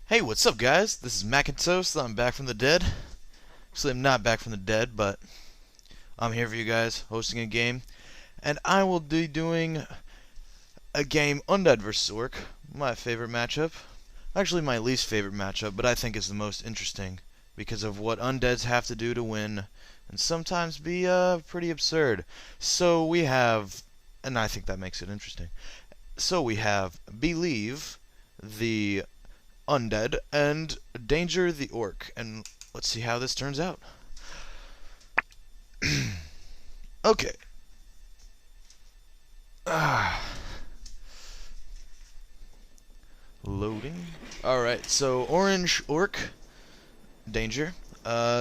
Hey, what's up, guys? This is Macintoast. I'm back from the dead. Actually, I'm not back from the dead, but I'm here for you guys, hosting a game. And I will be doing a game, Undead vs. Orc, my favorite matchup. Actually, my least favorite matchup, but I think is the most interesting because of what Undeads have to do to win, and sometimes be pretty absurd. So we have, and I think that makes it interesting. So we have Believe, the Undead, and Danger the Orc. And let's see how this turns out. Okay. Loading. Alright, so Orange Orc, Danger,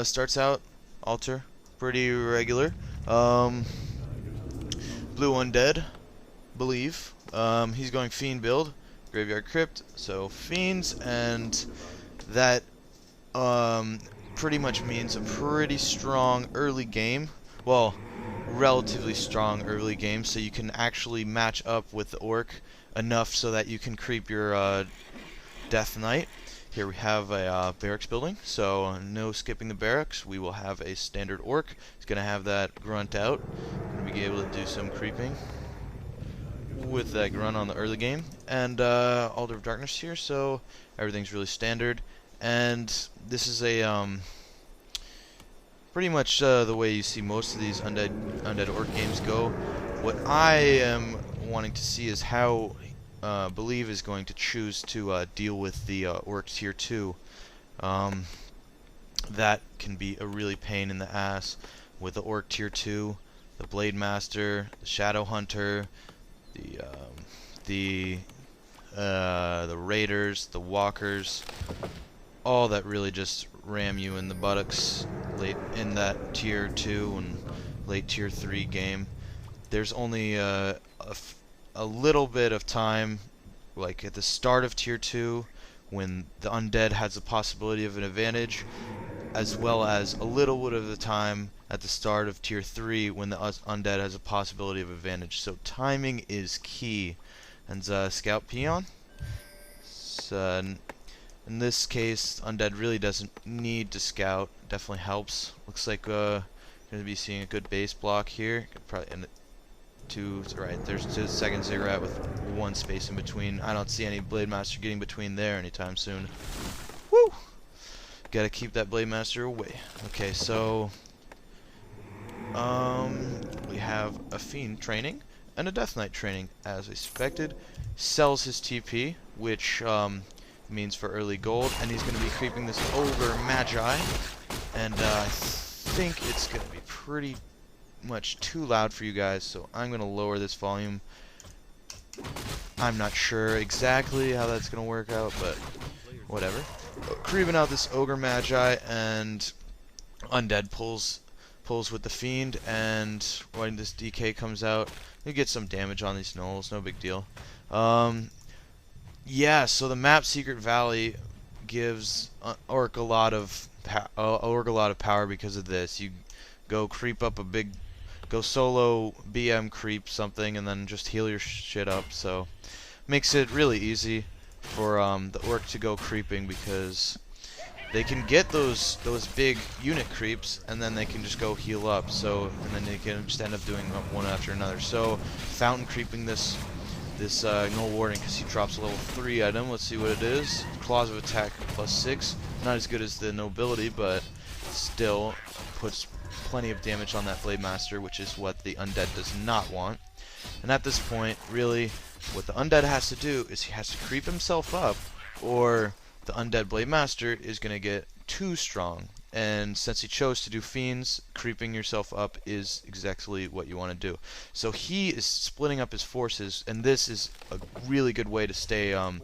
starts out, Altar, pretty regular. Blue Undead, Believe. He's going Fiend build, Graveyard Crypt, so Fiends, and that pretty much means a pretty strong early game. Well, relatively strong early game, so you can actually match up with the Orc enough so that you can creep your Death Knight. Here we have a barracks building, so no skipping the barracks. We will have a standard Orc. He's going to have that grunt out. Going to be able to do some creeping with that grunt on the early game. And Altar of Darkness here, so everything's really standard. And this is a pretty much the way you see most of these Undead Orc games go. What I am wanting to see is how Believe is going to choose to deal with the Orc Tier 2. That can be a really pain in the ass with the Orc Tier 2, the Blade Master, the Shadow Hunter, the Raiders, the Walkers, all that really just ram you in the buttocks late in that Tier 2 and late Tier 3 game. There's only a little bit of time, like at the start of Tier 2, when the Undead has the possibility of an advantage, as well as a little bit of the time at the start of Tier 3 when the Undead has a possibility of advantage. So timing is key. And Scout Peon. So, in this case, Undead really doesn't need to scout. Definitely helps. Looks like going to be seeing a good base block here. Could probably end it right. There's 2 second ziggurat with 1 space in between. I don't see any Blade Master getting between there anytime soon. Woo! Gotta keep that Blade Master away. Okay, so we have a Fiend training and a Death Knight training, as expected. Sells his TP, which means for early gold, and he's going to be creeping this Ogre Magi, and I think it's going to be pretty much too loud for you guys, so I'm going to lower this volume. I'm not sure exactly how that's going to work out, but whatever. Creeping out this Ogre Magi, and Undead pulls with the Fiend, and when this DK comes out, you get some damage on these gnolls, no big deal. Yeah, so the map Secret Valley gives Orc a lot of power because of this. You go creep up go solo BM creep something, and then just heal your shit up. So makes it really easy for the Orc to go creeping, because they can get those big unit creeps, and then they can just go heal up. So, and then they can just end up doing one after another. So, fountain creeping this Gnoll Warden, because he drops a level 3 item. Let's see what it is. Claws of Attack +6. Not as good as the Nobility, but still puts plenty of damage on that Blade Master, which is what the Undead does not want. And at this point, really, what the Undead has to do is he has to creep himself up, or the Undead Blade Master is going to get too strong. And since he chose to do Fiends, creeping yourself up is exactly what you want to do. So he is splitting up his forces, and this is a really good way to stay on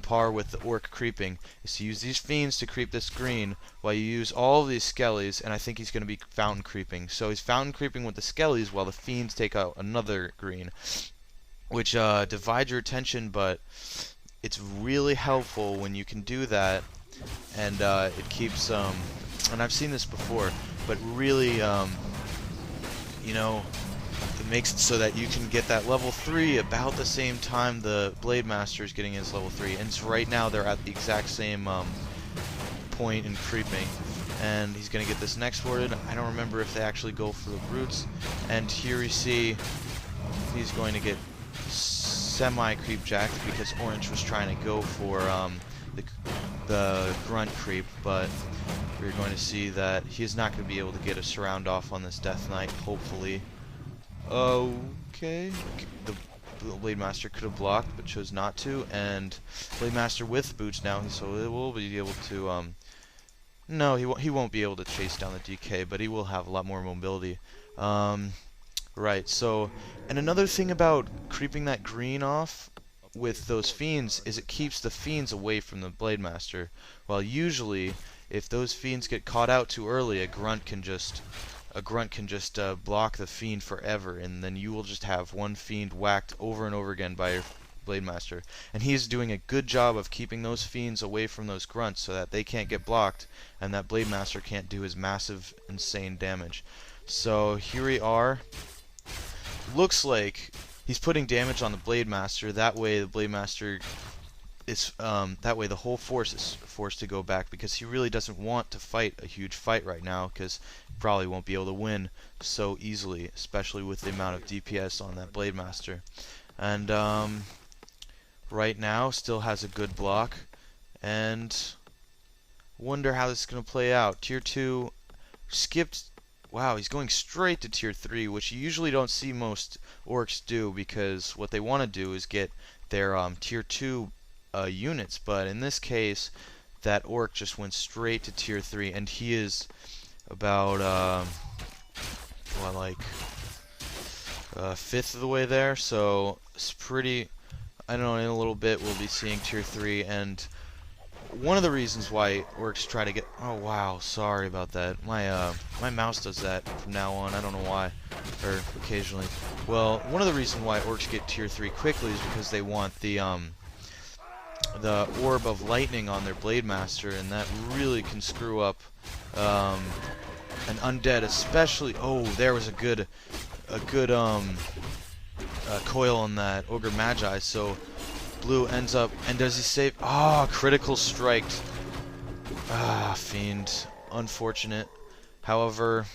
par with the Orc creeping, is to use these Fiends to creep this green, while you use all of these Skellies, and I think he's going to be fountain creeping. So he's fountain creeping with the Skellies, while the Fiends take out another green, which divides your attention, but it's really helpful when you can do that, and it keeps and I've seen this before, but really you know, makes it so that you can get that level 3 about the same time the Blade Master is getting his level 3. And so right now they're at the exact same point in creeping. And he's going to get this next worded. I don't remember if they actually go for the roots. And here we see he's going to get semi-creep jacked because Orange was trying to go for the grunt creep, but we're going to see that he's not going to be able to get a surround off on this Death Knight, hopefully. Okay. The Blade Master could have blocked, but chose not to, and Blade Master with boots now, so it will be able to, no, he won't be able to chase down the DK, but he will have a lot more mobility. Right, so, and another thing about creeping that green off with those fiends is it keeps the fiends away from the Blade Master. While usually, if those fiends get caught out too early, a grunt can just block the fiend forever, and then you will just have one fiend whacked over and over again by your Blade Master. And he's doing a good job of keeping those fiends away from those grunts so that they can't get blocked, and that Blade Master can't do his massive, insane damage. So here we are. Looks like he's putting damage on the Blade Master. That way the Blade Master is that way the whole force is forced to go back, because he really doesn't want to fight a huge fight right now, because he probably won't be able to win so easily, especially with the amount of DPS on that Blade Master. And right now still has a good block, and wonder how this is going to play out. Tier 2 skipped. Wow, he's going straight to Tier 3, which you usually don't see most orcs do, because what they want to do is get their Tier 2 units, but in this case, that orc just went straight to Tier 3, and he is about, well, like, a fifth of the way there, so it's pretty, I don't know, in a little bit we'll be seeing Tier 3, and one of the reasons why orcs try to get... Oh, wow, sorry about that. My mouse does that from now on. I don't know why. Or occasionally. Well, one of the reasons why orcs get Tier 3 quickly is because they want the Orb of Lightning on their Blade Master, and that really can screw up an Undead, especially... Oh, there was a good coil on that Ogre Magi, so... Blue ends up, and does he save? Ah, critical strike. Ah, Fiend. Unfortunate. However,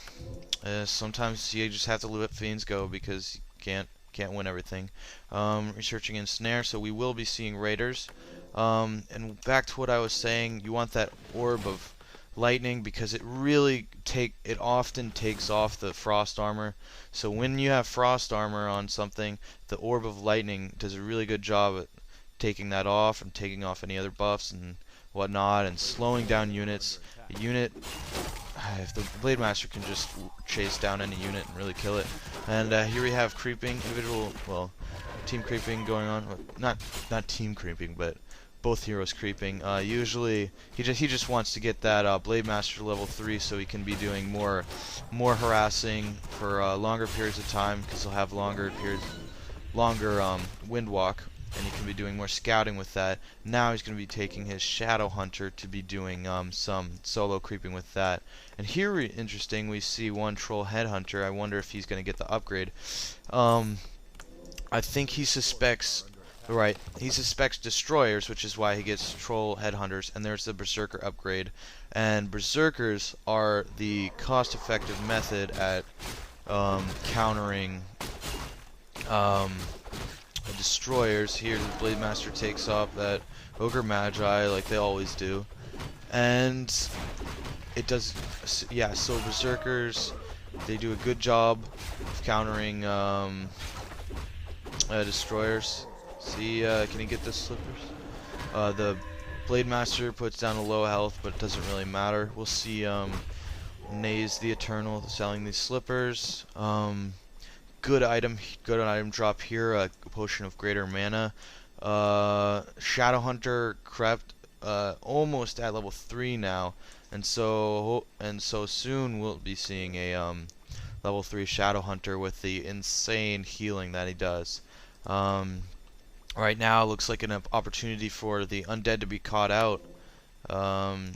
sometimes you just have to let fiends go because you can't win everything. Researching in snare, so we will be seeing raiders. And back to what I was saying, you want that Orb of Lightning because it often takes off the frost armor. So when you have frost armor on something, the Orb of Lightning does a really good job at taking that off and taking off any other buffs and whatnot, and slowing down units. A unit, if the Blade Master can just chase down any unit and really kill it. And here we have creeping, team creeping going on. Not team creeping, but both heroes creeping. Usually he just wants to get that Blade Master level 3 so he can be doing more harassing for longer periods of time, because he'll have longer wind walk. And he can be doing more scouting with that. Now he's going to be taking his Shadow Hunter to be doing some solo creeping with that. And here, interesting, we see one Troll Headhunter. I wonder if he's going to get the upgrade. I think he suspects... Right, he suspects Destroyers, which is why he gets Troll Headhunters. And there's the Berserker upgrade. And Berserkers are the cost-effective method at countering... Destroyers. Here the Blade Master takes off that Ogre Magi like they always do, and it does, yeah, so Berserkers, they do a good job of countering Destroyers. See, can he get the slippers? The Blade Master puts down a low health, but it doesn't really matter. We'll see Naze the Eternal selling these slippers. Good item drop here, a potion of greater mana. Shadow Hunter crept almost at level 3 now, and so soon we'll be seeing a level 3 Shadow Hunter with the insane healing that he does. Right now looks like an opportunity for the Undead to be caught out.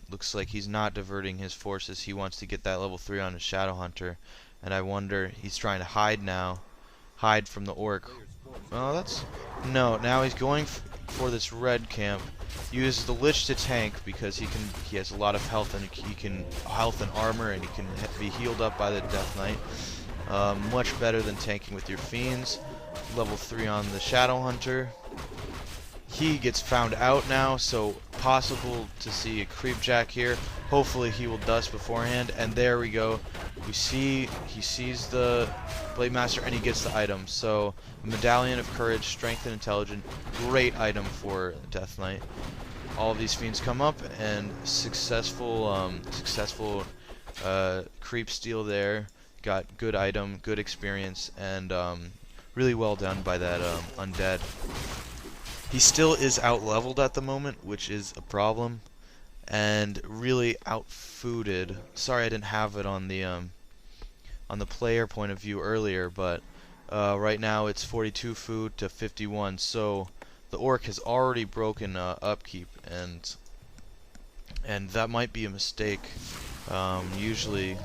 Looks like he's not diverting his forces. He wants to get that level 3 on his Shadow Hunter. And I wonder, he's trying to hide now. hide from the orc. Oh, that's... No, now he's going for this red camp. He uses the Lich to tank because he has a lot of health, and he can health and armor, and he can be healed up by the Death Knight. Much better than tanking with your fiends. Level 3 on the Shadow Hunter. He gets found out now, so possible to see a Creepjack here. Hopefully he will dust beforehand, and there we go. We see he sees the Blade Master and he gets the item. So Medallion of Courage, Strength and Intelligence, great item for Death Knight. All of these fiends come up, and successful creep steal there. Got good item, good experience, and really well done by that Undead. He still is out-leveled at the moment, which is a problem, and really out-fooded. Sorry I didn't have it on the player point of view earlier, but right now it's 42 food to 51, so the orc has already broken upkeep, and that might be a mistake. Usually,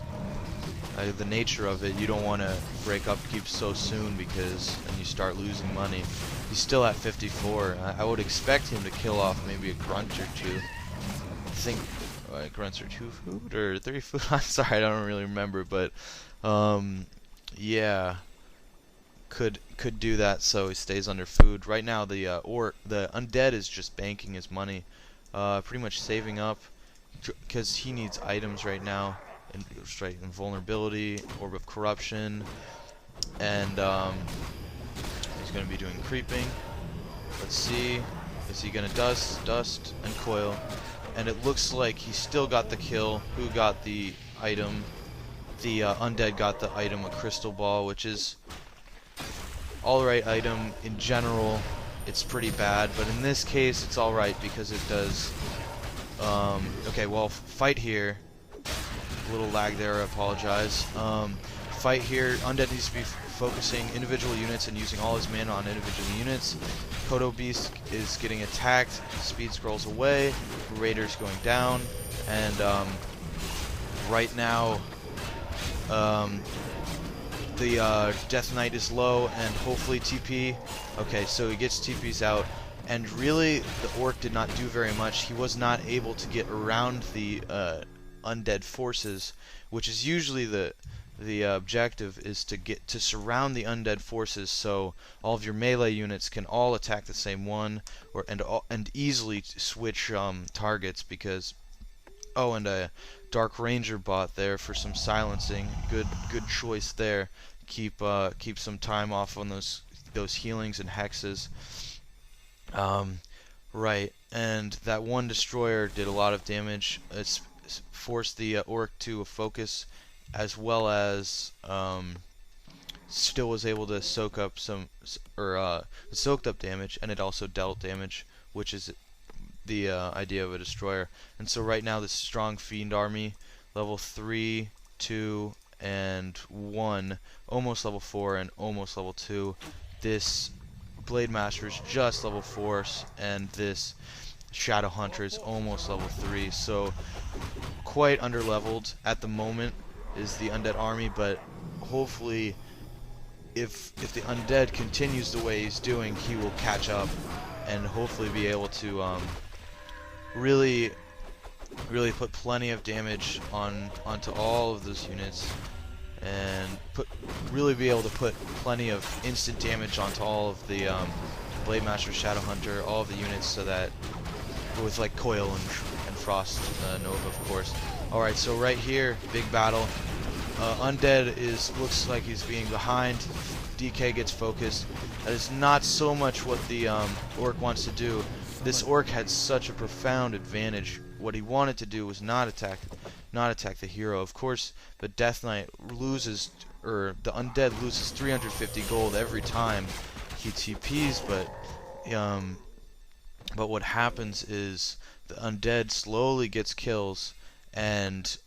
the nature of it, you don't want to break upkeep so soon because then you start losing money. He's still at 54. I would expect him to kill off maybe a grunt or two. I think grunts are 2 food or 3 food. I'm sorry, I don't really remember, but yeah, could do that so he stays under food. Right now the undead is just banking his money, pretty much saving up because he needs items right now. Straight invulnerability, Orb of Corruption, and he's going to be doing creeping. Let's see, is he going to dust, and coil? And it looks like he still got the kill. Who got the item? The Undead got the item, a Crystal Ball, which is alright item. In general, it's pretty bad, but in this case, it's alright because it does... okay, well, fight here. A little lag there, I apologize. Fight here, Undead needs to be focusing individual units and using all his mana on individual units. Kodo Beast is getting attacked, speed scrolls away, Raider's going down, and right now the Death Knight is low, and hopefully TP. Okay, so he gets TPs out, and really the orc did not do very much. He was not able to get around the undead forces, which is usually the objective, is to get to surround the undead forces so all of your melee units can all attack the same one, and easily switch targets. Because and a Dark Ranger bot there for some silencing. Good choice there. Keep some time off on those healings and hexes. Right, and that one destroyer did a lot of damage. It's forced the orc to focus, as well as still was able to soak up soaked up damage, and it also dealt damage, which is the idea of a destroyer. And so right now this strong fiend army, level 3, 2, and 1, almost level 4 and almost level 2. This Blade Master is just level 4, and this Shadow Hunter is almost level 3, so quite underleveled at the moment is the Undead army, but hopefully if the Undead continues the way he's doing, he will catch up and hopefully be able to really put plenty of damage onto all of those units, and really be able to put plenty of instant damage onto all of the Blade Master, Shadow Hunter, all of the units, so that with like Coil and Frost Nova, of course. Alright, so right here, big battle. Undead looks like he's being behind. DK gets focused. That is not so much what the orc wants to do. This orc had such a profound advantage. What he wanted to do was not attack the hero. Of course, the Death Knight loses, or the Undead loses 350 gold every time he TPs, but what happens is the Undead slowly gets kills, and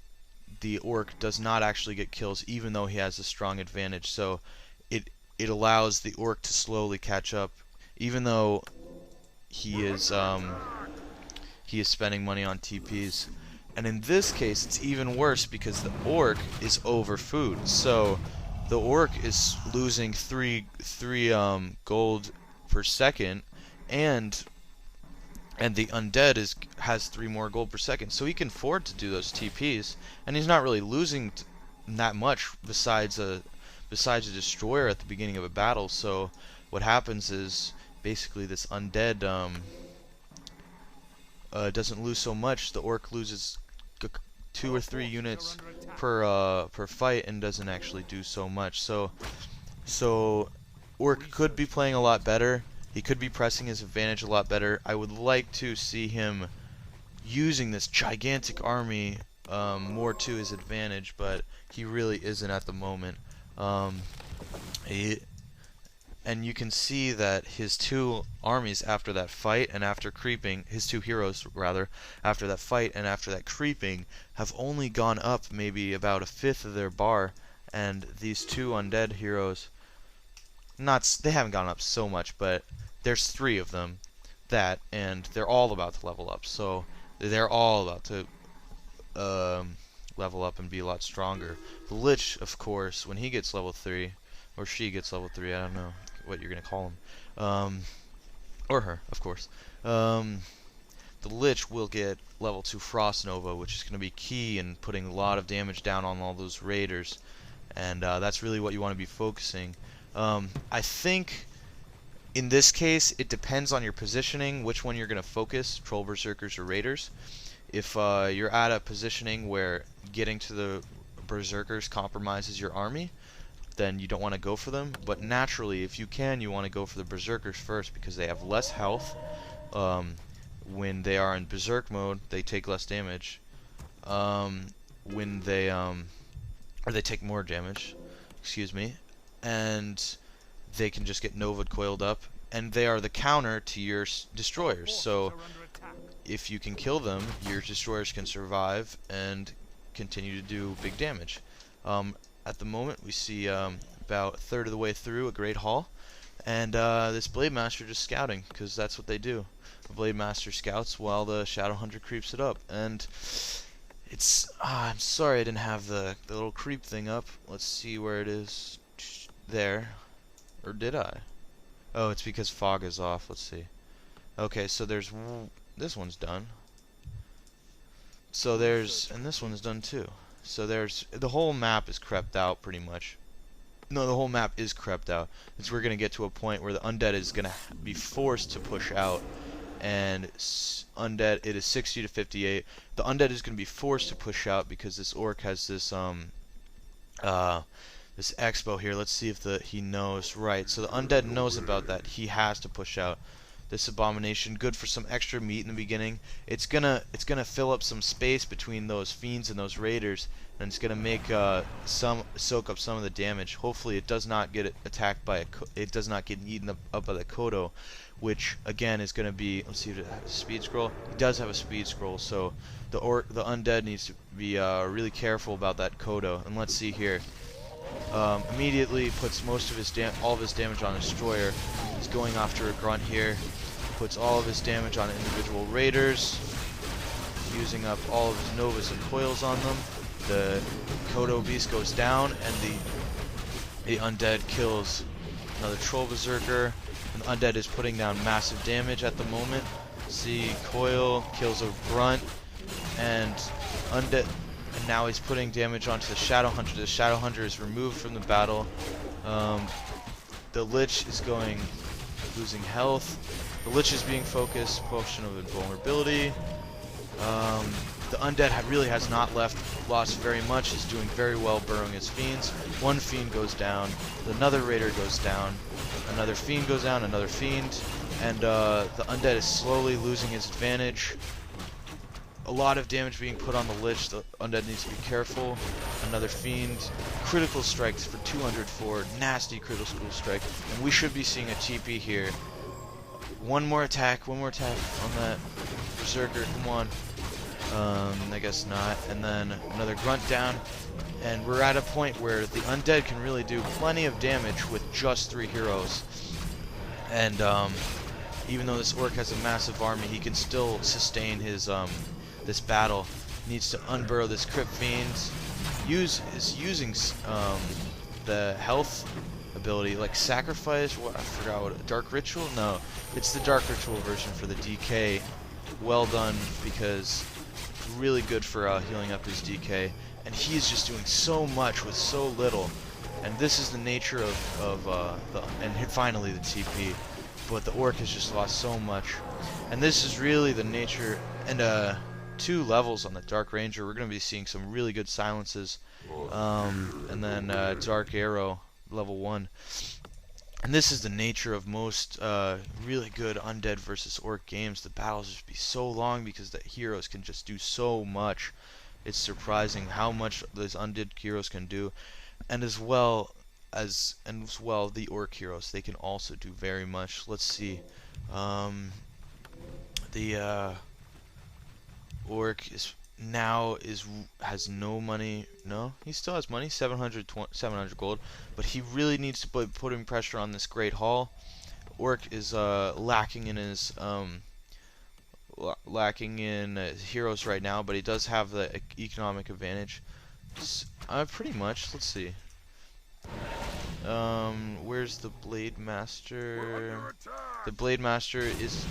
the orc does not actually get kills, even though he has a strong advantage. So it allows the orc to slowly catch up, even though he is spending money on TPs. And in this case, it's even worse because the orc is over food. So the orc is losing three gold per second, and the undead has 3 more gold per second, so he can afford to do those TPs, and he's not really losing that much besides a destroyer at the beginning of a battle. So what happens is basically this undead doesn't lose so much. The orc loses 2 or 3 units per fight and doesn't actually do so much. So orc could be playing a lot better. He could be pressing his advantage a lot better. I would like to see him using this gigantic army more to his advantage, but he really isn't at the moment. And you can see that his 2 armies after that fight and after creeping, his 2 heroes rather, after that fight and after that creeping, have only gone up maybe about 1/5 of their bar, and these 2 undead heroes, they haven't gone up so much, but there's 3 of them and they're all about to level up. So they're all about to level up and be a lot stronger. The Lich, of course, when he gets level 3, or she gets level 3, I don't know what you're gonna call him, or her, of course. The Lich will get level 2 Frost Nova, which is gonna be key in putting a lot of damage down on all those raiders, and that's really what you want to be focusing. I think in this case it depends on your positioning, which one you're gonna focus, Troll Berserkers or Raiders. If you're at a positioning where getting to the Berserkers compromises your army, then you don't want to go for them. But naturally, if you can, you want to go for the Berserkers first, because they have less health. When they are in Berserk mode, they take less damage. When they or they take more damage, excuse me, and they can just get Nova'd coiled up, and they are the counter to your destroyers. So if you can kill them, your destroyers can survive and continue to do big damage. At the moment, we see about 1/3 of the way through a Great Hall, and this Blade Master just scouting, because that's what they do. The Blade Master scouts while the Shadow Hunter creeps it up, and it's I'm sorry I didn't have the little creep thing up. Let's see where it is. There, or did I? Oh, it's because fog is off. Let's see. Okay, so there's this one's done. So and this one's done too. So the whole map is crept out pretty much. No, the whole map is crept out. We're going to get to a point where the undead is going to be forced to push out. And undead, it is 60 to 58. The undead is going to be forced to push out because this orc has this this expo here. Let's see if he knows. Right, so the undead knows about that. He has to push out. This abomination, good for some extra meat in the beginning. It's gonna fill up some space between those fiends and those raiders, and it's gonna make soak up some of the damage. Hopefully, it does not get attacked by it does not get eaten up by the Kodo, which again is gonna be. Let's see if it has a speed scroll. It does have a speed scroll, so the undead needs to be really careful about that Kodo. And let's see here. Immediately puts most of his all of his damage on destroyer. He's going after a grunt here. Puts all of his damage on individual raiders, using up all of his novas and coils on them. The Kodo beast goes down, and the undead kills another troll berserker. And the undead is putting down massive damage at the moment. See, coil kills a grunt, and undead. And now he's putting damage onto the Shadow Hunter. The Shadow Hunter is removed from the battle. The Lich is losing health. The Lich is being focused. Potion of invulnerability. The Undead really has not lost very much. He's doing very well burrowing his fiends. One fiend goes down. Another raider goes down. Another fiend goes down. Another fiend. And the Undead is slowly losing his advantage. A lot of damage being put on the Lich. The Undead needs to be careful. Another fiend. Critical strikes for 204. Nasty critical strike. And we should be seeing a TP here. One more attack on that Berserker. Come on. I guess not. And then another grunt down. And we're at a point where the Undead can really do plenty of damage with just 3 heroes. And even though this orc has a massive army, he can still sustain his this battle. He needs to unburrow this crypt fiend. Is using the health ability, like sacrifice. What, I forgot what, dark ritual? No, it's the dark ritual version for the DK. Well done, because really good for healing up his DK, and he is just doing so much with so little. And this is the nature finally the TP, but the orc has just lost so much. And this is really the nature, and 2 levels on the Dark Ranger. We're going to be seeing some really good silences, and then Dark Arrow, level 1. And this is the nature of most really good Undead versus Orc games. The battles just be so long because the heroes can just do so much. It's surprising how much those Undead heroes can do. And as well the Orc heroes, they can also do very much. Let's see. The Orc has no money. No, he still has money, 700 gold, but he really needs to put putting pressure on this Great Hall. Orc is lacking in his heroes right now, but he does have the economic advantage. Pretty much. Let's see. Where's the Blade Master? The Blade Master is...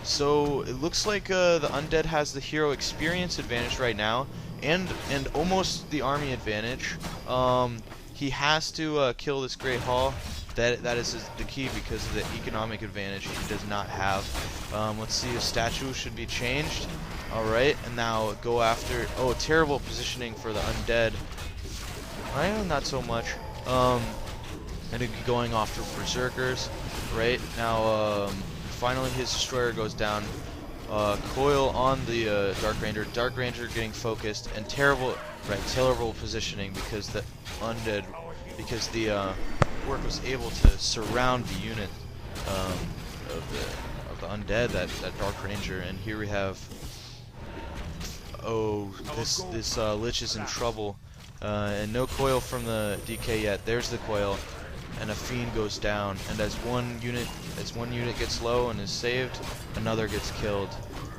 So, it looks like the Undead has the hero experience advantage right now, and almost the army advantage. He has to kill this Great Hall. That is the key because of the economic advantage he does not have. Let's see, the statue should be changed. Alright, and now go after... Oh, terrible positioning for the Undead. Not so much. And it'd be going after Berserkers. Right, now finally his Destroyer goes down. Coil on the Dark Ranger. Dark Ranger getting focused, and terrible positioning because the Undead... Because the Orc was able to surround the unit of the Undead, that Dark Ranger, and here we have... Oh, this Lich is in trouble. And no coil from the DK yet. There's the coil, and a fiend goes down. And as one unit gets low and is saved, another gets killed.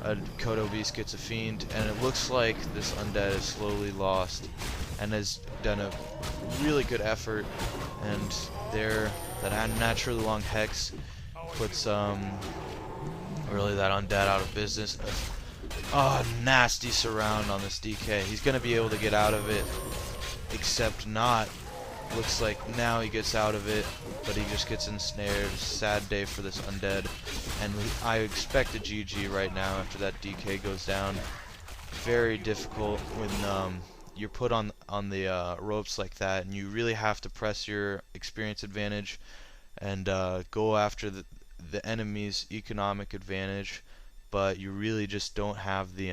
A Kodo Beast gets a fiend, and it looks like this Undead is slowly lost, and has done a really good effort. And there, that naturally long hex puts really that Undead out of business. Oh, nasty surround on this DK. He's gonna be able to get out of it. Except not. Looks like now he gets out of it, but he just gets ensnared. Sad day for this Undead. And I expect a GG right now after that DK goes down. Very difficult when you're put on the ropes like that, and you really have to press your experience advantage and go after the enemy's economic advantage, but you really just don't have the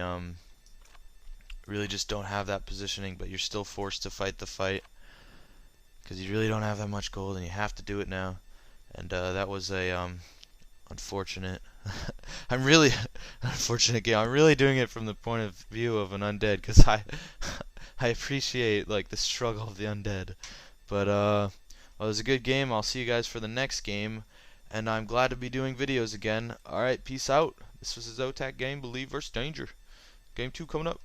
that positioning, but you're still forced to fight the fight because you really don't have that much gold, and you have to do it now. And that was a unfortunate I'm really unfortunate game. I'm really doing it from the point of view of an Undead, because I appreciate like the struggle of the Undead. But well, it was a good game. I'll see you guys for the next game, and I'm glad to be doing videos again. Alright, peace out. This was a Zotac game, Believe vs Danger. Game 2 coming up.